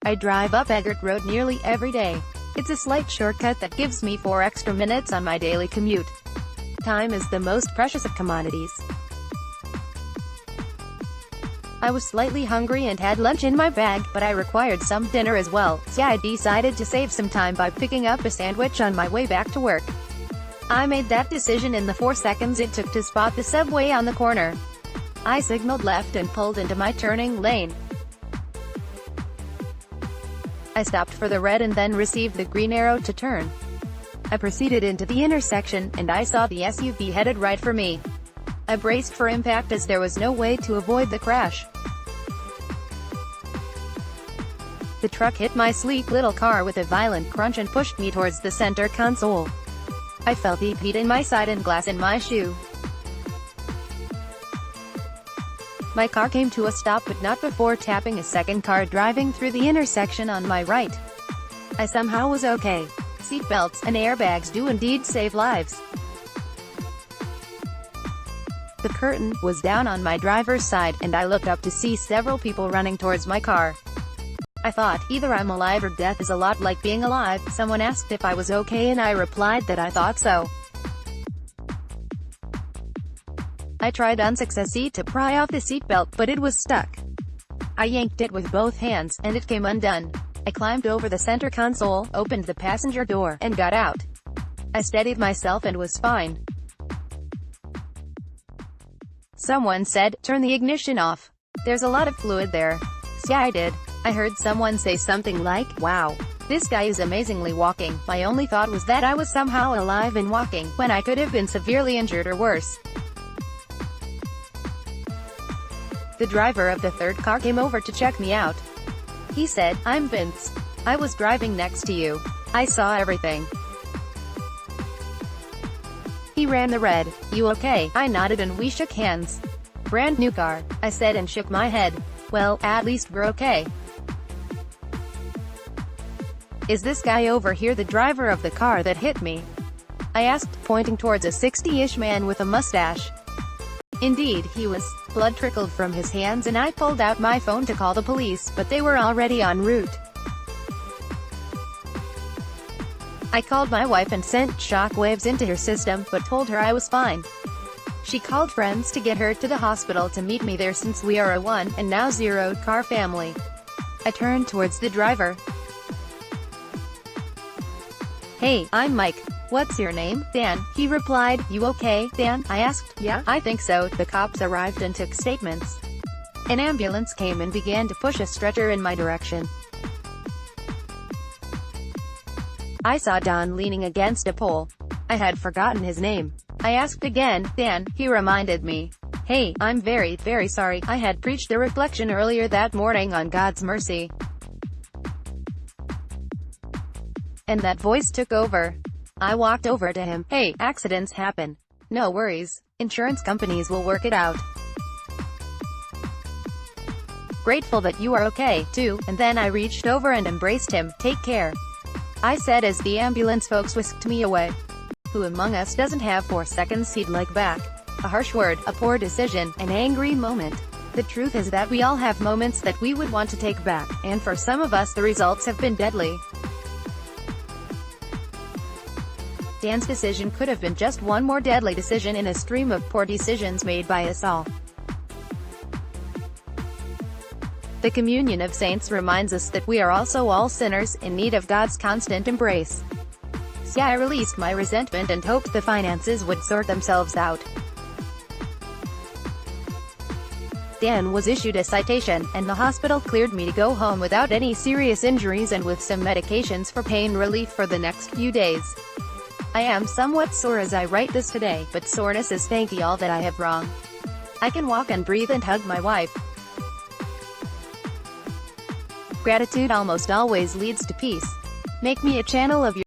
I drive up Eggert Road nearly every day. It's a slight shortcut that gives me 4 extra minutes on my daily commute. Time is the most precious of commodities. I was slightly hungry and had lunch in my bag, but I required some dinner as well, so I decided to save some time by picking up a sandwich on my way back to work. I made that decision in the 4 seconds it took to spot the subway on the corner. I signaled left and pulled into my turning lane. I stopped for the red and then received the green arrow to turn. I proceeded into the intersection, and I saw the SUV headed right for me. I braced for impact as there was no way to avoid the crash. The truck hit my sleek little car with a violent crunch and pushed me towards the center console. I felt the heat in my side and glass in my shoe. My car came to a stop, but not before tapping a second car driving through the intersection on my right. I somehow was okay. Seatbelts and airbags do indeed save lives. The curtain was down on my driver's side, and I looked up to see several people running towards my car. I thought, either I'm alive or death is a lot like being alive. Someone asked if I was okay and I replied that I thought so. I tried unsuccessfully to pry off the seatbelt, but it was stuck. I yanked it with both hands, and it came undone. I climbed over the center console, opened the passenger door, and got out. I steadied myself and was fine. Someone said, "Turn the ignition off. There's a lot of fluid there." So I did. I heard someone say something like, "Wow, this guy is amazingly walking." My only thought was that I was somehow alive and walking, when I could have been severely injured or worse. The driver of the third car came over to check me out. He said, "I'm Vince. I was driving next to you. I saw everything." He ran the red. "You okay?" I nodded and we shook hands. "Brand new car," I said and shook my head. "Well, at least we're okay." "Is this guy over here the driver of the car that hit me?" I asked, pointing towards a 60-ish man with a mustache. Indeed, he was. Blood trickled from his hands and I pulled out my phone to call the police, but they were already en route. I called my wife and sent shockwaves into her system, but told her I was fine. She called friends to get her to the hospital to meet me there since we are a 1 and now 0 car family. I turned towards the driver. "Hey, I'm Mike. What's your name?" "Dan," he replied. "You okay, Dan?" I asked. "Yeah, I think so." The cops arrived and took statements. An ambulance came and began to push a stretcher in my direction. I saw Don leaning against a pole. I had forgotten his name. I asked again. "Dan," he reminded me. "Hey, I'm very, very sorry. I had preached a reflection earlier that morning on God's mercy. And that voice took over." I walked over to him. "Hey, accidents happen. No worries. Insurance companies will work it out. Grateful that you are okay, too." And then I reached over and embraced him. "Take care," I said as the ambulance folks whisked me away. Who among us doesn't have 4 seconds he'd like back? A harsh word, a poor decision, an angry moment. The truth is that we all have moments that we would want to take back, and for some of us the results have been deadly. Dan's decision could have been just one more deadly decision in a stream of poor decisions made by us all. The communion of saints reminds us that we are also all sinners, in need of God's constant embrace. So I released my resentment and hoped the finances would sort themselves out. Dan was issued a citation, and the hospital cleared me to go home without any serious injuries and with some medications for pain relief for the next few days. I am somewhat sore as I write this today, but soreness is thanky all that I have wrong. I can walk and breathe and hug my wife. Gratitude almost always leads to peace. Make me a channel of your